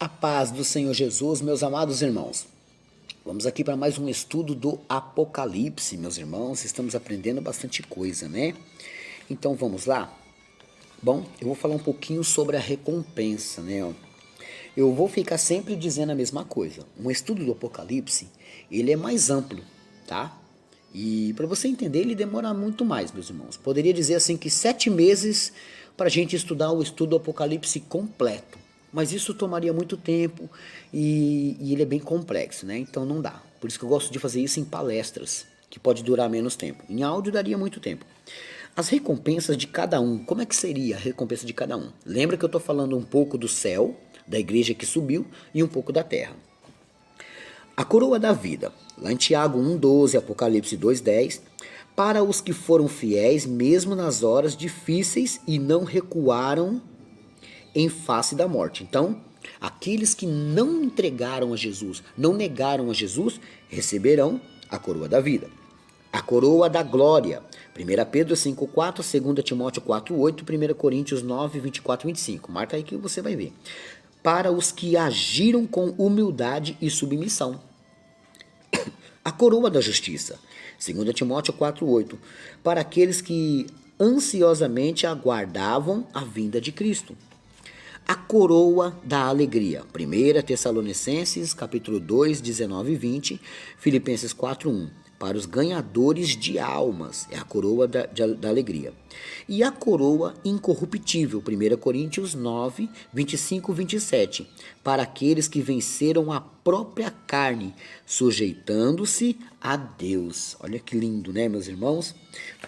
A paz do Senhor Jesus, meus amados irmãos. Vamos aqui para mais um estudo do Apocalipse, meus irmãos. Estamos aprendendo bastante coisa, né? Então vamos lá? Bom, eu vou falar um pouquinho sobre a recompensa, né? Eu vou ficar sempre dizendo a mesma coisa. Um estudo do Apocalipse, ele é mais amplo, tá? E para você entender, ele demora muito mais, meus irmãos. Poderia dizer assim que 7 meses para a gente estudar o estudo do Apocalipse completo. Mas isso tomaria muito tempo e ele é bem complexo, né? Então não dá. Por isso que eu gosto de fazer isso em palestras, que pode durar menos tempo. Em áudio daria muito tempo. As recompensas de cada um, como é que seria a recompensa de cada um? Lembra que eu estou falando um pouco do céu, da igreja que subiu, e um pouco da terra. A coroa da vida, lá em Tiago 1,12, Apocalipse 2,10, para os que foram fiéis mesmo nas horas difíceis e não recuaram em face da morte. Então, aqueles que não entregaram a Jesus, não negaram a Jesus, receberão a coroa da vida. A coroa da glória. 1 Pedro 5,4, 2 Timóteo 4,8, 1 Coríntios 9, 24 e 25. Marca aí que você vai ver. Para os que agiram com humildade e submissão. A coroa da justiça. 2 Timóteo 4,8. Para aqueles que ansiosamente aguardavam a vinda de Cristo. A coroa da alegria. 1 Tessalonicenses, capítulo 2, 19 e 20, Filipenses 4, 1. Para os ganhadores de almas, é a coroa da alegria. E a coroa incorruptível, 1 Coríntios 9, 25 e 27. Para aqueles que venceram a própria carne, sujeitando-se a Deus. Olha que lindo, né, meus irmãos?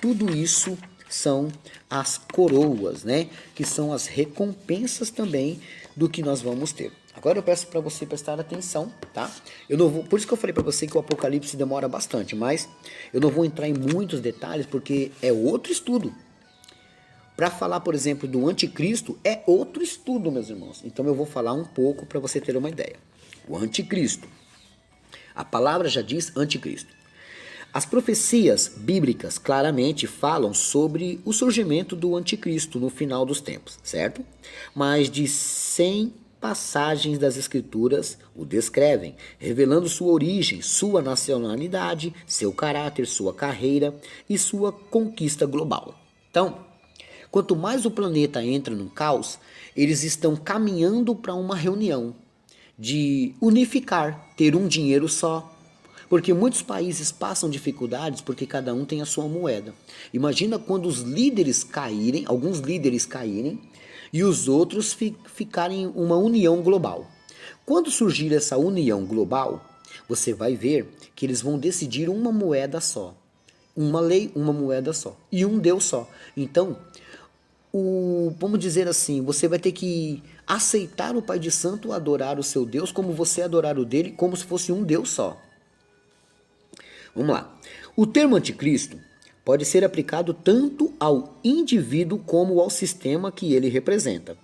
Tudo isso são as coroas, né? Que são as recompensas também do que nós vamos ter. Agora eu peço para você prestar atenção, tá? Eu não vou, por isso que eu falei para você que o Apocalipse demora bastante, mas eu não vou entrar em muitos detalhes porque é outro estudo. Para falar, por exemplo, do anticristo é outro estudo, meus irmãos. Então eu vou falar um pouco para você ter uma ideia. O anticristo. A palavra já diz anticristo. As profecias bíblicas claramente falam sobre o surgimento do anticristo no final dos tempos, certo? Mais de 100 passagens das escrituras o descrevem, revelando sua origem, sua nacionalidade, seu caráter, sua carreira e sua conquista global. Então, quanto mais o planeta entra no caos, eles estão caminhando para uma reunião de unificar, ter um dinheiro só. Porque muitos países passam dificuldades porque cada um tem a sua moeda. Imagina quando os líderes caírem, alguns líderes caírem, e os outros ficarem uma união global. Quando surgir essa união global, você vai ver que eles vão decidir uma moeda só. Uma lei, uma moeda só. E um Deus só. Então, vamos dizer assim, você vai ter que aceitar o Pai de Santo, adorar o seu Deus, como você adorar o dele, como se fosse um Deus só. Vamos lá. O termo anticristo pode ser aplicado tanto ao indivíduo como ao sistema que ele representa.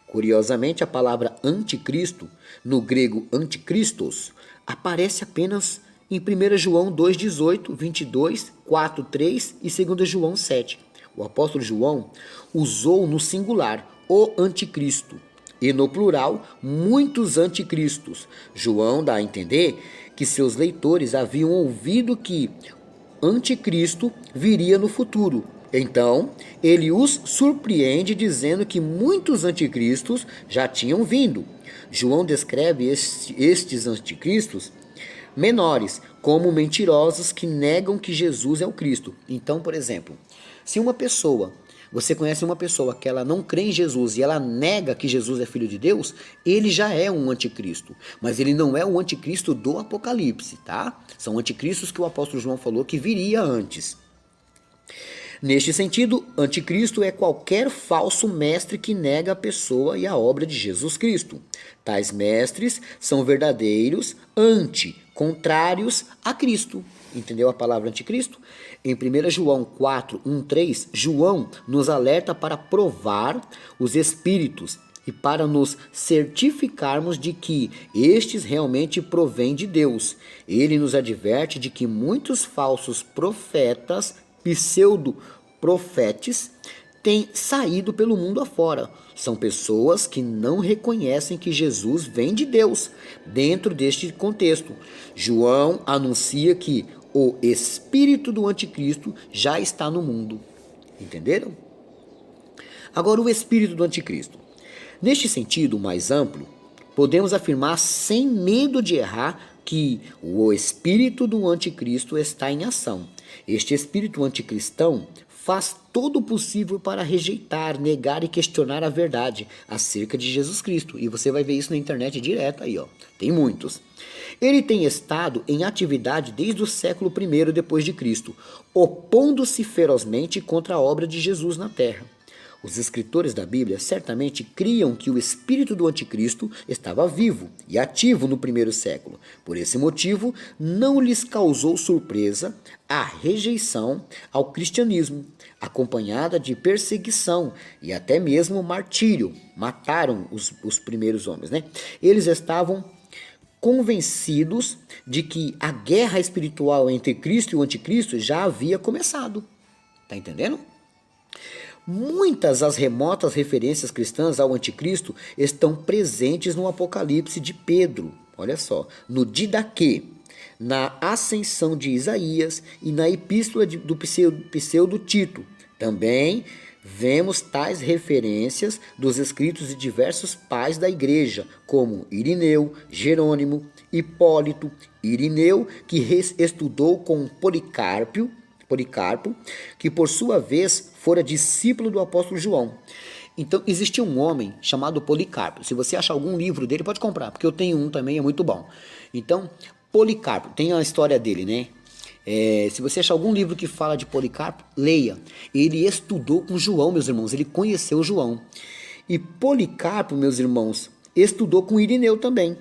Curiosamente, a palavra anticristo, no grego antikristos, aparece apenas em 1 João 2,18, 22, 4, 3 e 2 João 7. O apóstolo João usou no singular o anticristo e no plural muitos anticristos. João dá a entender que seus leitores haviam ouvido que anticristo viria no futuro. Então, ele os surpreende dizendo que muitos anticristos já tinham vindo. João descreve estes anticristos menores como mentirosos que negam que Jesus é o Cristo. Então, por exemplo, se você conhece uma pessoa que ela não crê em Jesus e ela nega que Jesus é filho de Deus, ele já é um anticristo. Mas ele não é o anticristo do Apocalipse, tá? São anticristos que o apóstolo João falou que viria antes. Neste sentido, anticristo é qualquer falso mestre que nega a pessoa e a obra de Jesus Cristo. Tais mestres são verdadeiros contrários a Cristo. Entendeu a palavra anticristo? Em 1 João 4, 1, 3, João nos alerta para provar os espíritos e para nos certificarmos de que estes realmente provêm de Deus. Ele nos adverte de que muitos falsos profetas, pseudo-profetes, tem saído pelo mundo afora. São pessoas que não reconhecem que Jesus vem de Deus. Dentro deste contexto, João anuncia que o espírito do anticristo já está no mundo. Entenderam? Agora, o espírito do anticristo. Neste sentido mais amplo, podemos afirmar sem medo de errar que o espírito do anticristo está em ação. Este espírito anticristão faz todo o possível para rejeitar, negar e questionar a verdade acerca de Jesus Cristo. E você vai ver isso na internet direto aí, ó. Tem muitos. Ele tem estado em atividade desde o século I depois de Cristo, opondo-se ferozmente contra a obra de Jesus na terra. Os escritores da Bíblia certamente criam que o espírito do anticristo estava vivo e ativo no primeiro século. Por esse motivo, não lhes causou surpresa a rejeição ao cristianismo, acompanhada de perseguição e até mesmo martírio. Mataram os primeiros homens, né? Eles estavam convencidos de que a guerra espiritual entre Cristo e o anticristo já havia começado. Tá entendendo? Muitas as remotas referências cristãs ao anticristo estão presentes no Apocalipse de Pedro, olha só, no Didaquê, na ascensão de Isaías e na epístola do pseudo Tito. Também vemos tais referências dos escritos de diversos pais da igreja, como Irineu, Jerônimo, Hipólito, Irineu, que estudou com Policarpo, que por sua vez fora discípulo do apóstolo João. Então, existia um homem chamado Policarpo. Se você achar algum livro dele, pode comprar, porque eu tenho um também, é muito bom. Então, Policarpo, tem a história dele, né? Se você achar algum livro que fala de Policarpo, leia. Ele estudou com João, meus irmãos, ele conheceu João. E Policarpo, meus irmãos, estudou com Irineu também.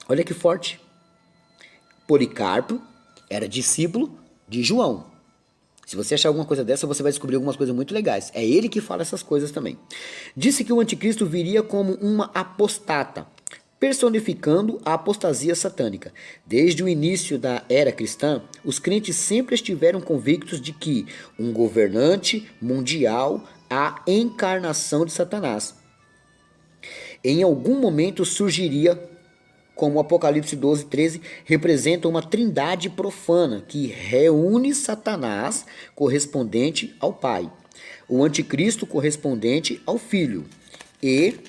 Olha que forte. Policarpo era discípulo de João. Se você achar alguma coisa dessa, você vai descobrir algumas coisas muito legais. É ele que fala essas coisas também. Disse que o anticristo viria como uma apostata, personificando a apostasia satânica. Desde o início da era cristã, os crentes sempre estiveram convictos de que um governante mundial, a encarnação de Satanás, em algum momento surgiria, como o Apocalipse 12, 13, representa uma trindade profana que reúne Satanás, correspondente ao Pai, o anticristo, correspondente ao Filho, e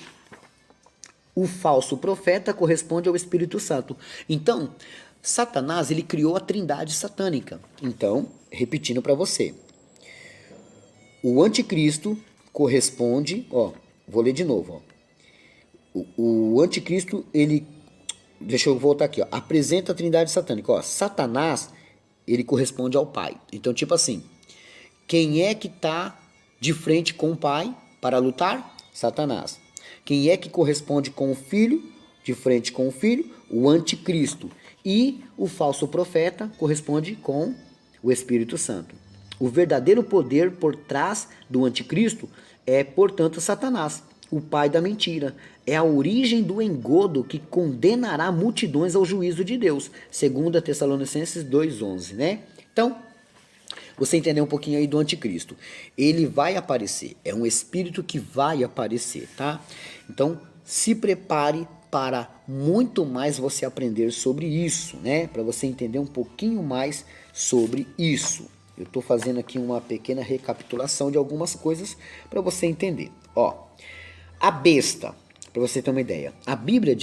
o falso profeta corresponde ao Espírito Santo. Então, Satanás, ele criou a trindade satânica. Então, repetindo para você, o anticristo corresponde, vou ler de novo, o anticristo, ele, deixa eu voltar aqui, apresenta a trindade satânica, Satanás, ele corresponde ao Pai. Então, tipo assim, quem é que está de frente com o Pai para lutar? Satanás. Quem é que corresponde com o Filho, de frente com o Filho? O anticristo. E o falso profeta corresponde com o Espírito Santo. O verdadeiro poder por trás do anticristo é, portanto, Satanás, o pai da mentira. É a origem do engodo que condenará multidões ao juízo de Deus, segundo a Tessalonicenses 2:11, né? Então, você entendeu um pouquinho aí do anticristo. Ele vai aparecer, é um espírito que vai aparecer, tá? Então, se prepare para muito mais você aprender sobre isso, né? Para você entender um pouquinho mais sobre isso. Eu estou fazendo aqui uma pequena recapitulação de algumas coisas para você entender. A besta, para você ter uma ideia. A Bíblia,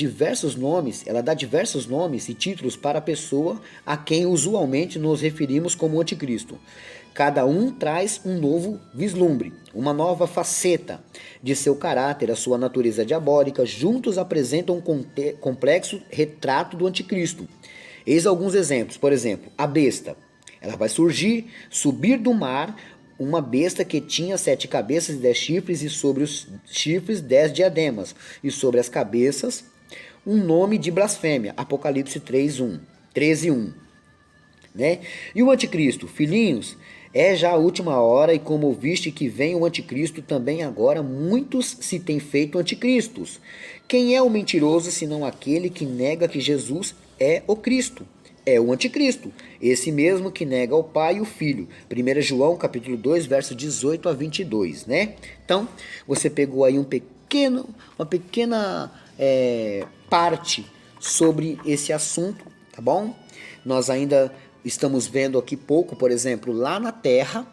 ela dá diversos nomes e títulos para a pessoa a quem usualmente nos referimos como anticristo. Cada um traz um novo vislumbre, uma nova faceta de seu caráter, a sua natureza diabólica. Juntos apresentam um complexo retrato do anticristo. Eis alguns exemplos. Por exemplo, a besta. Ela vai subir do mar, uma besta que tinha 7 cabeças e 10 chifres, e sobre os chifres 10 diademas, e sobre as cabeças um nome de blasfêmia. Apocalipse 13:1. Né? E o anticristo, filhinhos, é já a última hora, e como ouviste que vem o anticristo, também agora muitos se têm feito anticristos. Quem é o mentiroso, senão aquele que nega que Jesus é o Cristo? É o anticristo, esse mesmo que nega o Pai e o Filho. 1 João capítulo 2, verso 18 a 22, né? Então, você pegou aí uma pequena parte sobre esse assunto, tá bom? Nós ainda estamos vendo aqui pouco, por exemplo, lá na Terra,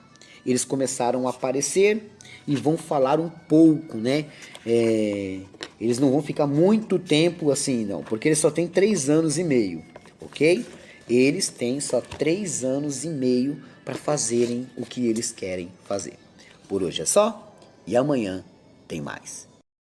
eles começaram a aparecer e vão falar um pouco, né? Eles não vão ficar muito tempo assim, não, porque eles só têm 3 anos e meio, ok? Eles têm só 3 anos e meio para fazerem o que eles querem fazer. Por hoje é só e amanhã tem mais.